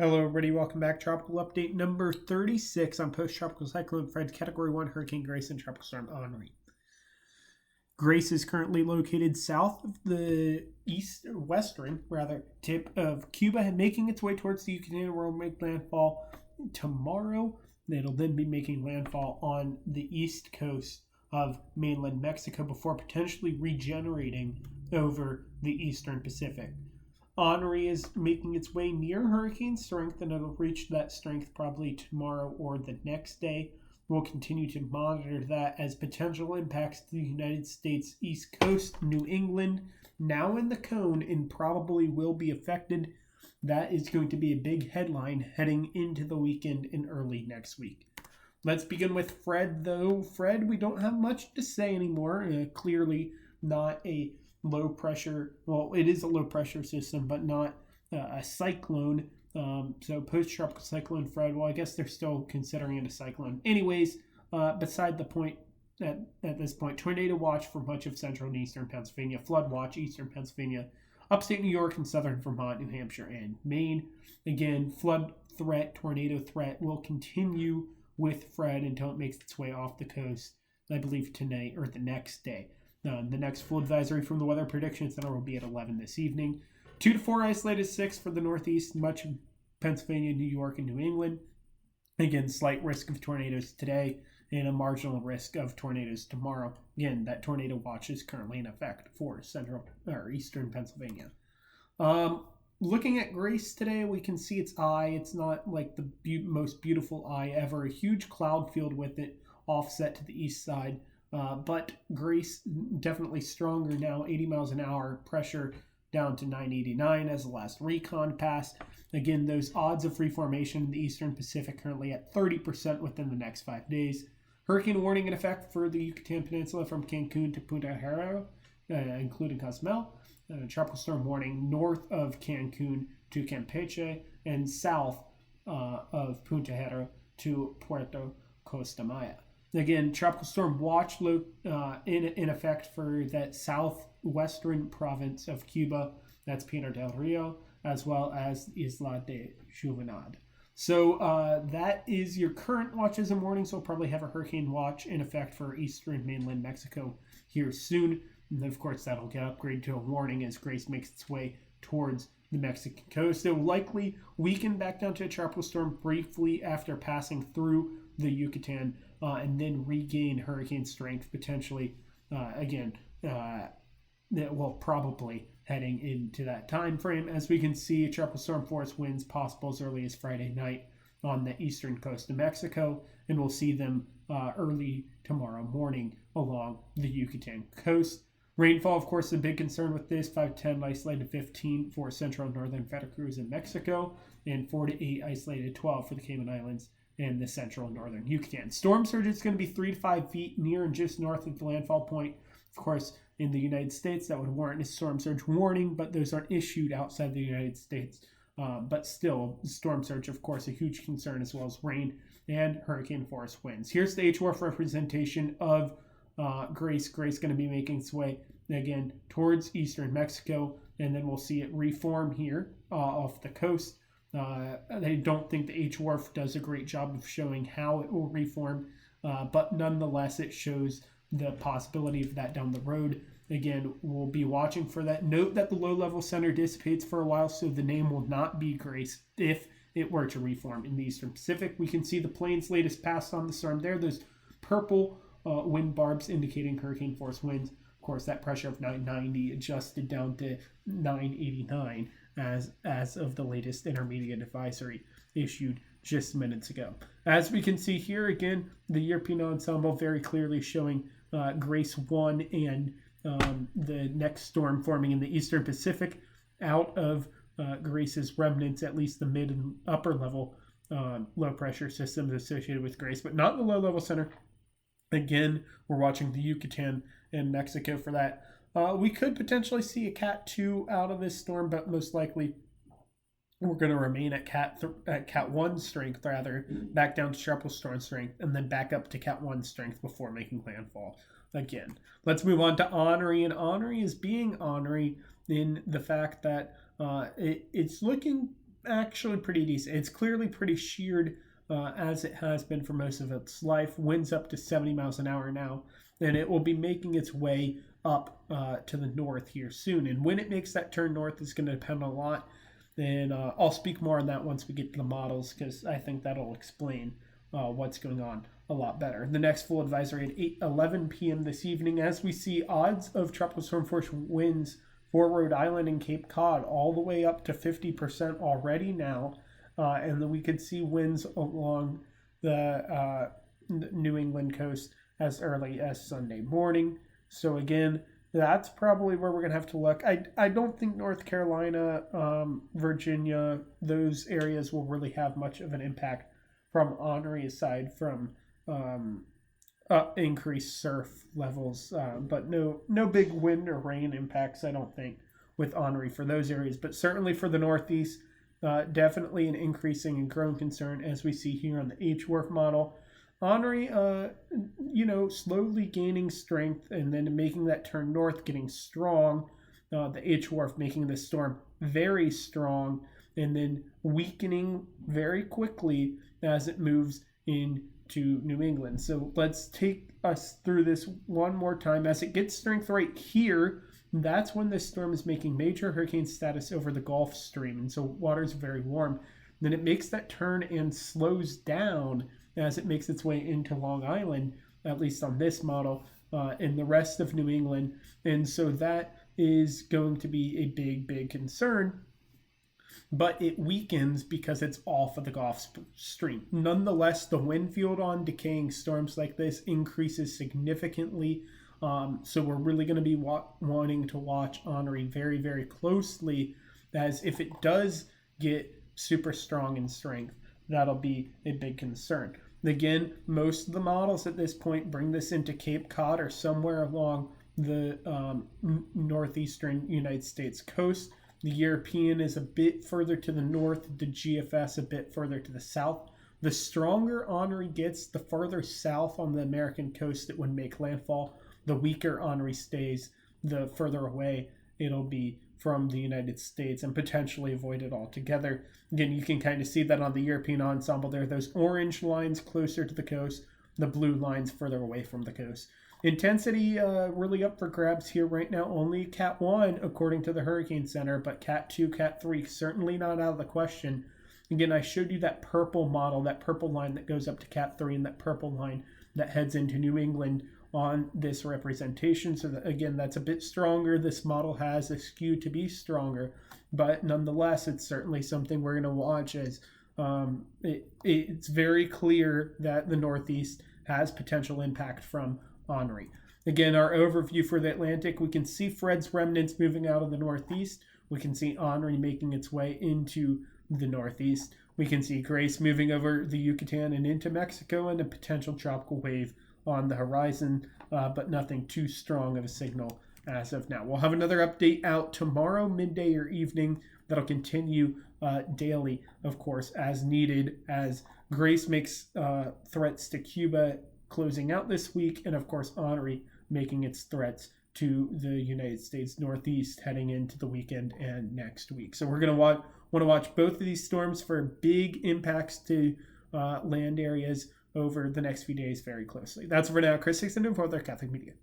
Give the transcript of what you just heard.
Hello, everybody. Welcome back. Tropical update number 36 on post-tropical cyclone Fred's Category 1 Hurricane Grace and Tropical Storm Henri. Grace is currently located south of the western tip of Cuba, making its way towards the Yucatan, where it will make landfall tomorrow. It'll then be making landfall on the east coast of mainland Mexico before potentially regenerating over the eastern Pacific. Henri is making its way near hurricane strength, and it'll reach that strength probably tomorrow or the next day. We'll continue to monitor that as potential impacts to the United States East Coast, New England, now in the cone, and probably will be affected. That is going to be a big headline heading into the weekend and early next week. Let's begin with Fred, though. Fred, we don't have much to say anymore. Clearly not a low pressure, well, it is a low pressure system, but not a cyclone. So post-tropical cyclone Fred, well, I guess they're still considering it a cyclone. Anyways, beside the point, at this point, tornado watch for much of central and eastern Pennsylvania, flood watch eastern Pennsylvania, upstate New York and southern Vermont, New Hampshire, and Maine. Again, flood threat, tornado threat will continue with Fred until it makes its way off the coast, I believe tonight or the next day. The next full advisory from the Weather Prediction Center will be at 11 this evening. 2 to 4 isolated 6 for the northeast, much of Pennsylvania, New York, and New England. Again, slight risk of tornadoes today and a marginal risk of tornadoes tomorrow. Again, that tornado watch is currently in effect for central or eastern Pennsylvania. Looking at Grace today, we can see its eye. It's not like the most beautiful eye ever. A huge cloud field with it offset to the east side. But Grace definitely stronger now, 80 miles an hour, pressure down to 989 as the last recon passed. Again, those odds of reformation in the eastern Pacific currently at 30% within the next 5 days. Hurricane warning in effect for the Yucatan Peninsula from Cancun to Punta Herrero, including Cozumel. Tropical storm warning north of Cancun to Campeche and south of Punta Herrero to Puerto, Costa. Again, tropical storm watch in effect for that southwestern province of Cuba. That's Pinar del Rio, as well as Isla de Juventud. So that is your current watches and warnings. We'll probably have a hurricane watch in effect for eastern mainland Mexico here soon. And of course, that'll get upgraded to a warning as Grace makes its way towards the Mexican coast. It will likely weaken back down to a tropical storm briefly after passing through the Yucatan and then regain hurricane strength potentially probably heading into that time frame. As we can see, tropical storm force winds possible as early as Friday night on the eastern coast of Mexico, and we'll see them early tomorrow morning along the Yucatan coast. Rainfall, of course, is a big concern with this. 5 to 10 isolated 15 for central and northern Veracruz and Mexico, and 4 to 8 isolated 12 for the Cayman Islands and the central and northern Yucatan. Storm surge is going to be 3 to 5 feet near and just north of the landfall point. Of course, in the United States, that would warrant a storm surge warning, but those aren't issued outside the United States. But still, storm surge, of course, a huge concern, as well as rain and hurricane force winds. Here's the HWRF representation of Grace. Grace going to be making its way again towards eastern Mexico, and then we'll see it reform here off the coast. I don't think the HWRF does a great job of showing how it will reform, but nonetheless, it shows the possibility of that down the road. Again, we'll be watching for that. Note that the low-level center dissipates for a while, so the name will not be Grace if it were to reform in the Eastern Pacific. We can see the plane's latest pass on the storm there. Those purple wind barbs indicating hurricane force winds. Of course, that pressure of 990 adjusted down to 989 as of the latest intermediate advisory issued just minutes ago. As we can see here, again, the European ensemble very clearly showing Grace 1 and the next storm forming in the Eastern Pacific out of Grace's remnants, at least the mid and upper level low pressure systems associated with Grace, but not the low level center. Again, we're watching the Yucatan and Mexico for that. We could potentially see a Cat 2 out of this storm, but most likely we're going to remain at Cat 1 strength, back down to tropical storm strength, and then back up to Cat 1 strength before making landfall again. Let's move on to Henri, and Henri is being Henri in the fact that it's looking actually pretty decent. It's clearly pretty sheared, as it has been for most of its life. Winds up to 70 miles an hour now, and it will be making its way up to the north here soon. And when it makes that turn north is going to depend a lot. And I'll speak more on that once we get to the models, because I think that'll explain what's going on a lot better. The next full advisory at 8:11 p.m. this evening, as we see odds of tropical storm force winds for Rhode Island and Cape Cod all the way up to 50% already now. And then we could see winds along the New England coast as early as Sunday morning. So again, that's probably where we're going to have to look. I don't think North Carolina, Virginia, those areas will really have much of an impact from Henri, aside from increased surf levels. But no big wind or rain impacts, I don't think, with Henri for those areas. But certainly for the Northeast, definitely an increasing and growing concern, as we see here on the H-Wharf model. Henri, slowly gaining strength and then making that turn north, getting strong. The H-Wharf making the storm very strong and then weakening very quickly as it moves into New England. So let's take us through this one more time. As it gets strength right here, that's when this storm is making major hurricane status over the Gulf Stream. And so water's very warm. Then it makes that turn and slows down as it makes its way into Long Island, at least on this model, and the rest of New England. And so that is going to be a big concern. But it weakens because it's off of the Gulf Stream. Nonetheless, the wind field on decaying storms like this increases significantly. So we're really going to be wanting to watch Henri very closely, as if it does get super strong in strength, that'll be a big concern. Again, most of the models at this point bring this into Cape Cod or somewhere along the northeastern United States coast. The European is a bit further to the north, the GFS a bit further to the south. The stronger Henri gets, the further south on the American coast it would make landfall. The weaker Henri stays, the further away it'll be from the United States and potentially avoid it altogether. Again, you can kind of see that on the European ensemble there. Those orange lines closer to the coast, the blue lines further away from the coast. Intensity really up for grabs here right now. Only Cat 1 according to the Hurricane Center, but Cat 2, Cat 3 certainly not out of the question. Again, I showed you that purple model, that purple line that goes up to Cat 3 and that purple line that heads into New England on this representation. So that, again, that's a bit stronger. This model has a skew to be stronger, but nonetheless, it's certainly something we're going to watch, as it's very clear that the Northeast has potential impact from Henri. Again, our overview for the Atlantic, we can see Fred's remnants moving out of the Northeast. We can see Henri making its way into the Northeast. We can see Grace moving over the Yucatan and into Mexico, and a potential tropical wave on the horizon, but nothing too strong of a signal as of now. We'll have another update out tomorrow, midday or evening, that'll continue daily, of course, as needed, as Grace makes threats to Cuba closing out this week, and of course Henri making its threats to the United States Northeast heading into the weekend and next week. So we're going to want to watch both of these storms for big impacts to land areas over the next few days very closely. That's for now. Chris Hickson for the Catholic Media.